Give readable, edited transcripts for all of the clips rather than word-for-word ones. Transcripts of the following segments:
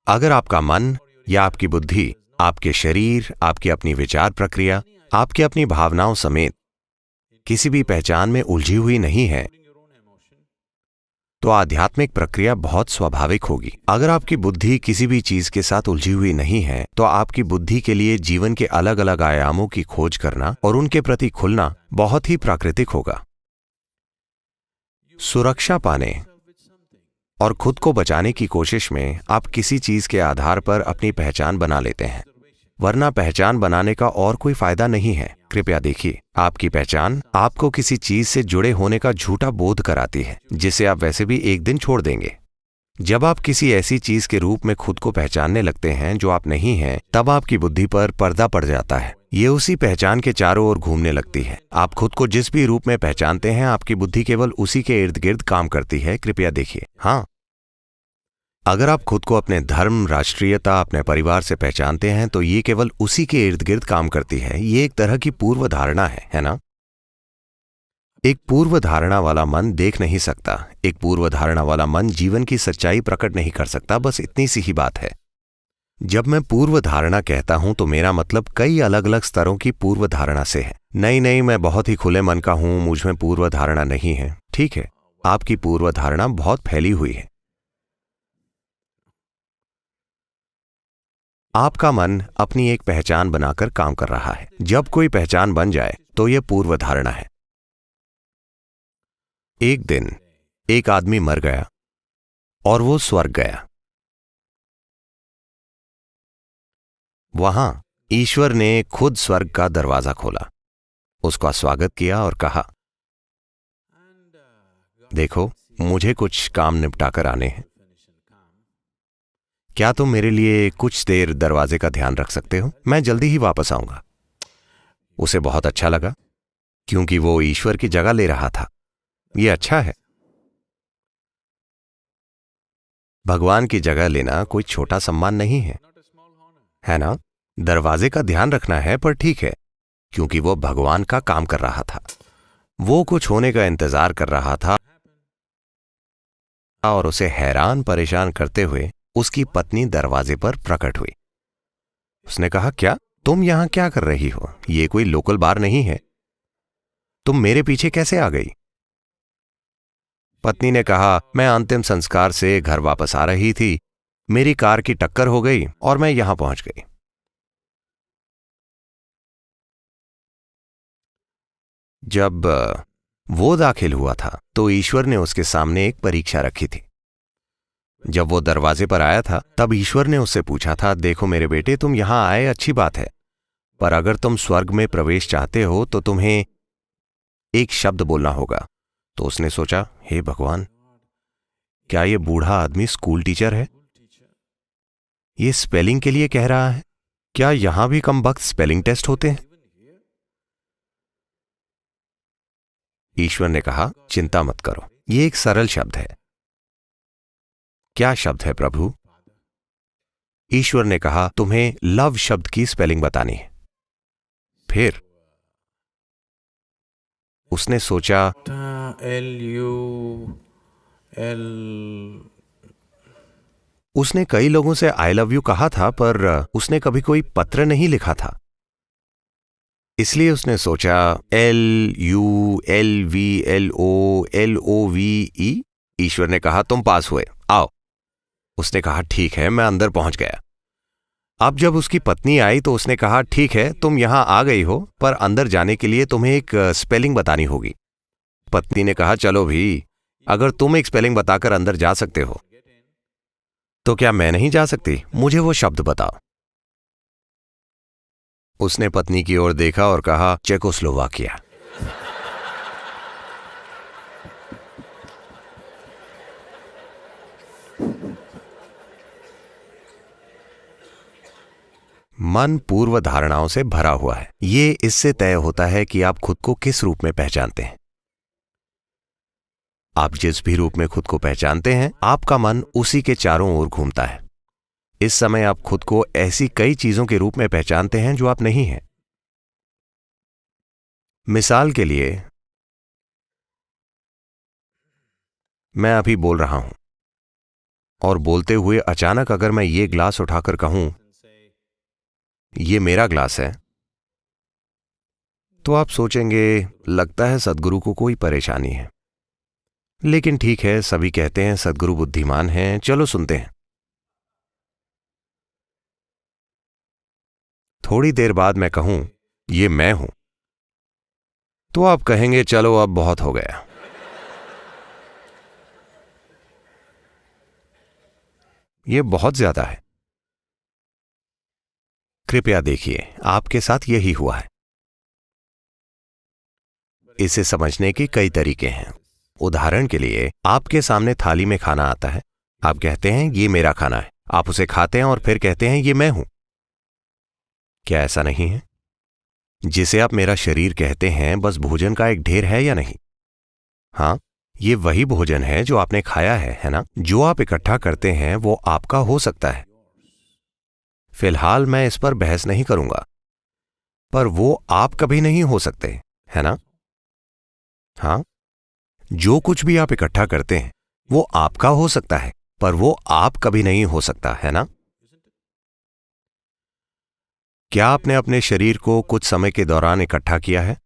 अगर आपका मन या आपकी बुद्धि, आपके शरीर, आपकी अपनी विचार प्रक्रिया, आपकी अपनी भावनाओं समेत किसी भी पहचान में उलझी हुई नहीं है, तो आध्यात्मिक प्रक्रिया बहुत स्वाभाविक होगी। अगर आपकी बुद्धि किसी भी चीज के साथ उलझी हुई नहीं है, तो आपकी बुद्धि के लिए जीवन के अलग अलग आयामों की खोज करना और उनके प्रति खुलना बहुत ही प्राकृतिक होगा। सुरक्षा पाने और खुद को बचाने की कोशिश में आप किसी चीज के आधार पर अपनी पहचान बना लेते हैं, वरना पहचान बनाने का और कोई फायदा नहीं है। कृपया देखिए, आपकी पहचान आपको किसी चीज से जुड़े होने का झूठा बोध कराती है, जिसे आप वैसे भी एक दिन छोड़ देंगे। जब आप किसी ऐसी चीज के रूप में खुद को पहचानने लगते हैं जो आप नहीं हैं, तब आपकी बुद्धि पर पर्दा पड़ जाता है। ये उसी पहचान के चारों ओर घूमने लगती है। आप खुद को जिस भी रूप में पहचानते हैं, आपकी बुद्धि केवल उसी के इर्द गिर्द काम करती है। कृपया देखिए। हाँ, अगर आप खुद को अपने धर्म, राष्ट्रीयता, अपने परिवार से पहचानते हैं, तो ये केवल उसी के इर्द गिर्द काम करती है। ये एक तरह की पूर्व धारणा है ना? एक पूर्व धारणा वाला मन देख नहीं सकता, एक पूर्व धारणा वाला मन जीवन की सच्चाई प्रकट नहीं कर सकता। बस इतनी सी ही बात है। जब मैं पूर्व धारणा कहता हूं, तो मेरा मतलब कई अलग अलग स्तरों की पूर्व धारणा से है। नहीं, मैं बहुत ही खुले मन का हूं, मुझ में पूर्व धारणा नहीं है। ठीक है, आपकी पूर्व धारणा बहुत फैली हुई है। आपका मन अपनी एक पहचान बनाकर काम कर रहा है। जब कोई पहचान बन जाए, तो यह पूर्व धारणा है। एक दिन एक आदमी मर गया और वो स्वर्ग गया। वहां ईश्वर ने खुद स्वर्ग का दरवाजा खोला, उसका स्वागत किया और कहा, देखो, मुझे कुछ काम निपटाकर आने हैं। क्या तुम मेरे लिए कुछ देर दरवाजे का ध्यान रख सकते हो? मैं जल्दी ही वापस आऊंगा। उसे बहुत अच्छा लगा, क्योंकि वो ईश्वर की जगह ले रहा था। ये अच्छा है। भगवान की जगह लेना कोई छोटा सम्मान नहीं है ना? दरवाजे का ध्यान रखना है, पर ठीक है, क्योंकि वो भगवान का काम कर रहा था। वो कुछ होने का इंतजार कर रहा था, और उसे हैरान परेशान करते हुए उसकी पत्नी दरवाजे पर प्रकट हुई। उसने कहा, क्या तुम यहां क्या कर रही हो? ये कोई लोकल बार नहीं है। तुम मेरे पीछे कैसे आ गई? पत्नी ने कहा, मैं अंतिम संस्कार से घर वापस आ रही थी, मेरी कार की टक्कर हो गई और मैं यहां पहुंच गई। जब वो दाखिल हुआ था, तो ईश्वर ने उसके सामने एक परीक्षा रखी थी। जब वो दरवाजे पर आया था, तब ईश्वर ने उससे पूछा था, देखो मेरे बेटे, तुम यहां आए अच्छी बात है, पर अगर तुम स्वर्ग में प्रवेश चाहते हो, तो तुम्हें एक शब्द बोलना होगा। तो उसने सोचा, हे भगवान, क्या ये बूढ़ा आदमी स्कूल टीचर है? ये स्पेलिंग के लिए कह रहा है। क्या यहां भी कमबख्त स्पेलिंग टेस्ट होते हैं? ईश्वर ने कहा, चिंता मत करो, ये एक सरल शब्द है। क्या शब्द है प्रभु? ईश्वर ने कहा, तुम्हें लव शब्द की स्पेलिंग बतानी है। फिर उसने सोचा, उसने कई लोगों से आई लव यू कहा था, पर उसने कभी कोई पत्र नहीं लिखा था। इसलिए उसने सोचा, LULVLOLOVE। ईश्वर ने कहा, तुम पास हुए, आओ। उसने कहा, ठीक है, मैं अंदर पहुंच गया। अब जब उसकी पत्नी आई, तो उसने कहा, ठीक है, तुम यहां आ गई हो, पर अंदर जाने के लिए तुम्हें एक स्पेलिंग बतानी होगी। पत्नी ने कहा, चलो भी, अगर तुम एक स्पेलिंग बताकर अंदर जा सकते हो, तो क्या मैं नहीं जा सकती? मुझे वो शब्द बताओ। उसने पत्नी की ओर देखा और कहा, चेकोस्लोवाकिया। मन पूर्व धारणाओं से भरा हुआ है। ये इससे तय होता है कि आप खुद को किस रूप में पहचानते हैं। आप जिस भी रूप में खुद को पहचानते हैं, आपका मन उसी के चारों ओर घूमता है। इस समय आप खुद को ऐसी कई चीजों के रूप में पहचानते हैं जो आप नहीं हैं। मिसाल के लिए, मैं अभी बोल रहा हूं, और बोलते हुए अचानक अगर मैं ये ग्लास उठाकर कहूं ये मेरा ग्लास है, तो आप सोचेंगे लगता है सद्गुरु को कोई परेशानी है। लेकिन ठीक है, सभी कहते हैं सद्गुरु बुद्धिमान हैं, चलो सुनते हैं। थोड़ी देर बाद मैं कहूं ये मैं हूं, तो आप कहेंगे चलो अब बहुत हो गया। ये बहुत ज्यादा है। कृपया देखिए, आपके साथ यही हुआ है। इसे समझने के कई तरीके हैं। उदाहरण के लिए, आपके सामने थाली में खाना आता है, आप कहते हैं ये मेरा खाना है, आप उसे खाते हैं और फिर कहते हैं ये मैं हूं। क्या ऐसा नहीं है? जिसे आप मेरा शरीर कहते हैं बस भोजन का एक ढेर है या नहीं? हां, ये वही भोजन है जो आपने खाया है ना? जो आप इकट्ठा करते हैं वो आपका हो सकता है। फिलहाल मैं इस पर बहस नहीं करूंगा, पर वो आप कभी नहीं हो सकते, है ना? हां, जो कुछ भी आप इकट्ठा करते हैं वो आपका हो सकता है, पर वो आप कभी नहीं हो सकता, है ना? क्या आपने अपने शरीर को कुछ समय के दौरान इकट्ठा किया है?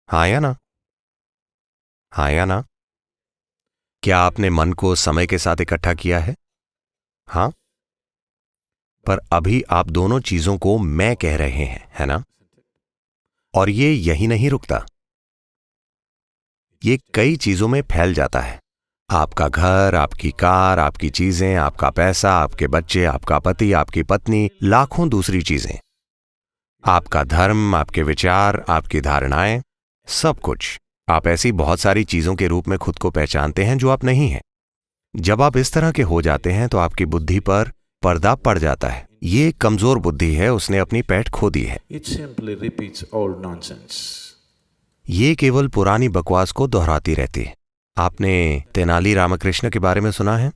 हाँ या ना? हाँ या ना? क्या आपने मन को समय के साथ इकट्ठा किया है? हां, पर अभी आप दोनों चीजों को मैं कह रहे हैं, है ना? और ये यही नहीं रुकता, ये कई चीजों में फैल जाता है। आपका घर, आपकी कार, आपकी चीजें, आपका पैसा, आपके बच्चे, आपका पति, आपकी पत्नी, लाखों दूसरी चीजें, आपका धर्म, आपके विचार, आपकी धारणाएं, सब कुछ। आप ऐसी बहुत सारी चीजों के रूप में खुद को पहचानते हैं जो आप नहीं हैं। जब आप इस तरह के हो जाते हैं तो आपकी बुद्धि पर पर्दा पड़ जाता है। ये एक कमजोर बुद्धि है, उसने अपनी पैठ खो दी है। It simply repeats old nonsense. ये केवल पुरानी बकवास को दोहराती रहती है। आपने तेनाली रामकृष्ण के बारे में सुना है?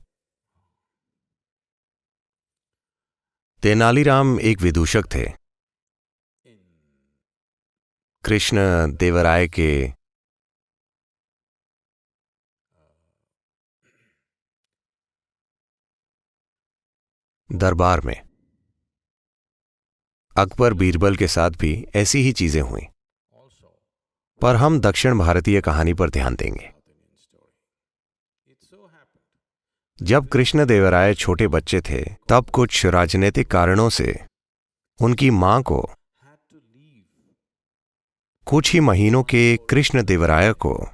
तेनालीराम एक विदूषक थे। कृष्ण देवराय के दरबार में अकबर बीरबल के साथ भी ऐसी ही चीजें हुई, पर हम दक्षिण भारतीय कहानी पर ध्यान देंगे। जब कृष्णदेवराय छोटे बच्चे थे, तब कुछ राजनीतिक कारणों से उनकी मां को कुछ ही महीनों के कृष्णदेवराय को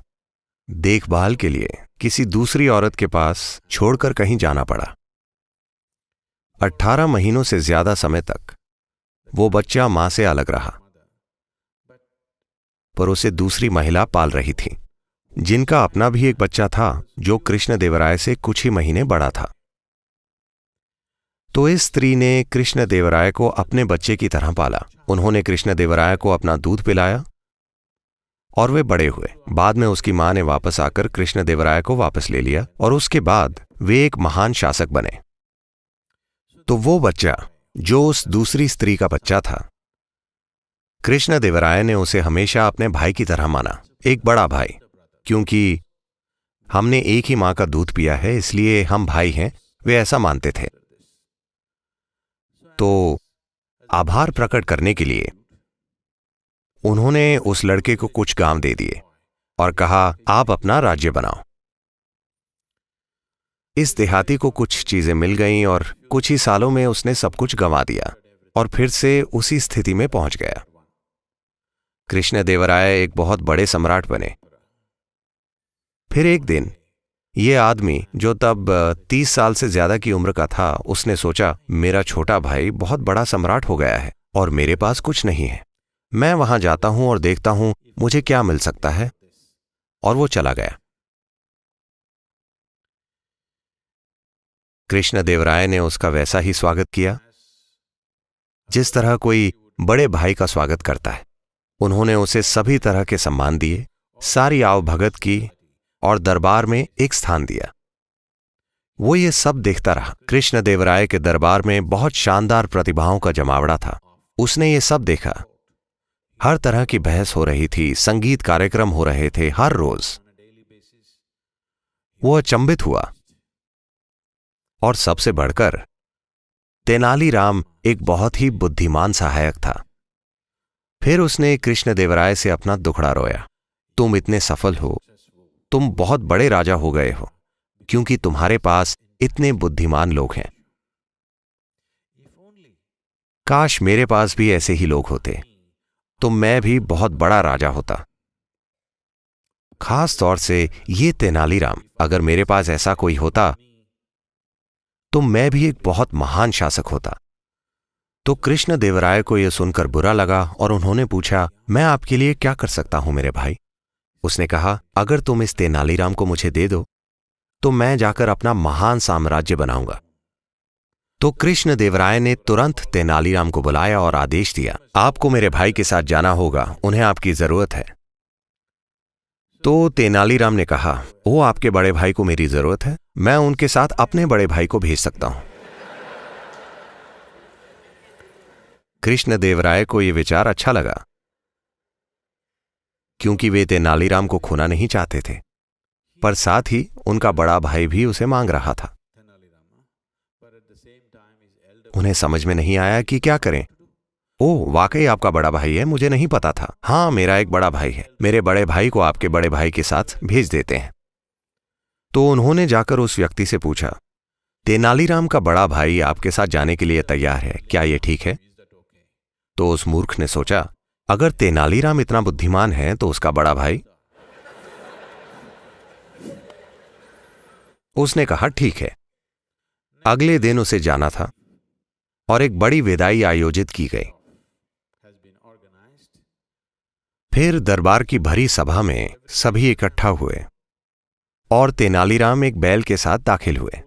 देखभाल के लिए किसी दूसरी औरत के पास छोड़कर कहीं जाना पड़ा। 18 महीनों से ज्यादा समय तक वो बच्चा मां से अलग रहा, पर उसे दूसरी महिला पाल रही थी, जिनका अपना भी एक बच्चा था जो कृष्णदेवराय से कुछ ही महीने बड़ा था। तो इस स्त्री ने कृष्णदेवराय को अपने बच्चे की तरह पाला। उन्होंने कृष्णदेवराय को अपना दूध पिलाया और वे बड़े हुए। बाद में उसकी मां ने वापस आकर कृष्णदेवराय को वापस ले लिया और उसके बाद वे एक महान शासक बने। तो वो बच्चा जो उस दूसरी स्त्री का बच्चा था, कृष्णदेवराय ने उसे हमेशा अपने भाई की तरह माना, एक बड़ा भाई। क्योंकि हमने एक ही मां का दूध पिया है इसलिए हम भाई हैं, वे ऐसा मानते थे। तो आभार प्रकट करने के लिए उन्होंने उस लड़के को कुछ गांव दे दिए और कहा आप अपना राज्य बनाओ। इस देहाती को कुछ चीजें मिल गईं और कुछ ही सालों में उसने सब कुछ गंवा दिया और फिर से उसी स्थिति में पहुंच गया। कृष्णदेवराय एक बहुत बड़े सम्राट बने। फिर एक दिन ये आदमी जो तब 30 साल से ज्यादा की उम्र का था, उसने सोचा मेरा छोटा भाई बहुत बड़ा सम्राट हो गया है और मेरे पास कुछ नहीं है, मैं वहां जाता हूं और देखता हूं मुझे क्या मिल सकता है। और वो चला गया। कृष्णदेवराय ने उसका वैसा ही स्वागत किया जिस तरह कोई बड़े भाई का स्वागत करता है। उन्होंने उसे सभी तरह के सम्मान दिए, सारी आवभगत की और दरबार में एक स्थान दिया। वो ये सब देखता रहा। कृष्णदेवराय के दरबार में बहुत शानदार प्रतिभाओं का जमावड़ा था। उसने ये सब देखा। हर तरह की बहस हो रही थी, संगीत कार्यक्रम हो रहे थे हर रोज। वो अचंभित हुआ। और सबसे बढ़कर तेनालीराम एक बहुत ही बुद्धिमान सहायक था। फिर उसने कृष्णदेवराय से अपना दुखड़ा रोया। तुम इतने सफल हो, तुम बहुत बड़े राजा हो गए हो क्योंकि तुम्हारे पास इतने बुद्धिमान लोग हैं। काश मेरे पास भी ऐसे ही लोग होते तो मैं भी बहुत बड़ा राजा होता। खास तौर से ये तेनालीराम, अगर मेरे पास ऐसा कोई होता तो मैं भी एक बहुत महान शासक होता। तो कृष्णदेवराय को यह सुनकर बुरा लगा और उन्होंने पूछा, मैं आपके लिए क्या कर सकता हूं मेरे भाई? उसने कहा, अगर तुम इस तेनालीराम को मुझे दे दो तो मैं जाकर अपना महान साम्राज्य बनाऊंगा। तो कृष्णदेवराय ने तुरंत तेनालीराम को बुलाया और आदेश दिया, आपको मेरे भाई के साथ जाना होगा, उन्हें आपकी जरूरत है। तो तेनालीराम ने कहा, ओ आपके बड़े भाई को मेरी जरूरत है, मैं उनके साथ अपने बड़े भाई को भेज सकता हूं। कृष्णदेवराय को यह विचार अच्छा लगा क्योंकि वे तेनालीराम को खोना नहीं चाहते थे, पर साथ ही उनका बड़ा भाई भी उसे मांग रहा था। उन्हें समझ में नहीं आया कि क्या करें। ओह, वाकई आपका बड़ा भाई है, मुझे नहीं पता था। हाँ, मेरा एक बड़ा भाई है, मेरे बड़े भाई को आपके बड़े भाई के साथ भेज देते हैं। तो उन्होंने जाकर उस व्यक्ति से पूछा, तेनालीराम का बड़ा भाई आपके साथ जाने के लिए तैयार है, क्या यह ठीक है? तो उस मूर्ख ने सोचा, अगर तेनालीराम इतना बुद्धिमान है तो उसका बड़ा भाई। उसने कहा, ठीक है। अगले दिन उसे जाना था और एक बड़ी विदाई आयोजित की गई। फिर दरबार की भरी सभा में सभी इकट्ठा हुए और तेनालीराम एक बैल के साथ दाखिल हुए।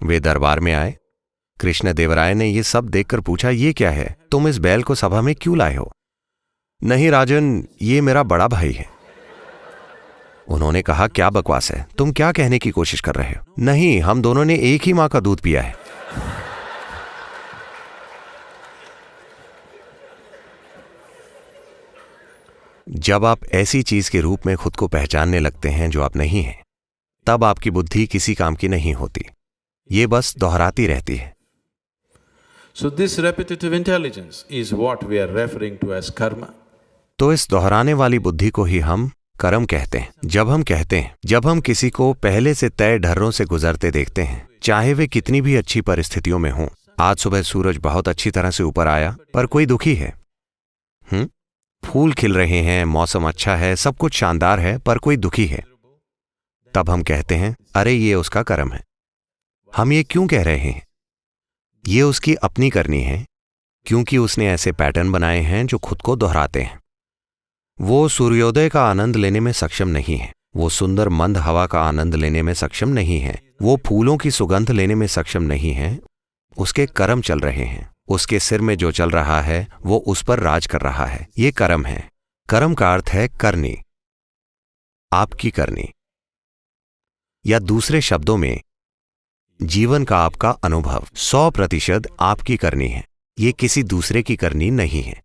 वे दरबार में आए। कृष्णदेवराय ने यह सब देखकर पूछा, ये क्या है? तुम इस बैल को सभा में क्यों लाए हो? नहीं राजन, ये मेरा बड़ा भाई है। उन्होंने कहा, क्या बकवास है, तुम क्या कहने की कोशिश कर रहे हो? नहीं, हम दोनों ने एक ही मां का दूध पिया है। जब आप ऐसी चीज के रूप में खुद को पहचानने लगते हैं जो आप नहीं हैं, तब आपकी बुद्धि किसी काम की नहीं होती, ये बस दोहराती रहती है। So this repetitive intelligence is what we are referring to as karma. तो इस दोहराने वाली बुद्धि को ही हम कर्म कहते हैं। जब हम किसी को पहले से तय ढर्रों से गुजरते देखते हैं, चाहे वे कितनी भी अच्छी परिस्थितियों में हों। आज सुबह सूरज बहुत अच्छी तरह से ऊपर आया पर कोई दुखी है। फूल खिल रहे हैं, मौसम अच्छा है, सब कुछ शानदार है, पर कोई दुखी है। तब हम कहते हैं, अरे ये उसका कर्म है। हम ये क्यों कह रहे हैं? ये उसकी अपनी करनी है, क्योंकि उसने ऐसे पैटर्न बनाए हैं जो खुद को दोहराते हैं। वो सूर्योदय का आनंद लेने में सक्षम नहीं है, वो सुंदर मंद हवा का आनंद लेने में सक्षम नहीं है, वो फूलों की सुगंध लेने में सक्षम नहीं है। उसके कर्म चल रहे हैं, उसके सिर में जो चल रहा है वो उस पर राज कर रहा है। ये कर्म है। कर्म का अर्थ है करनी, आपकी करनी, या दूसरे शब्दों में जीवन का आपका अनुभव 100% आपकी करनी है। ये किसी दूसरे की करनी नहीं है।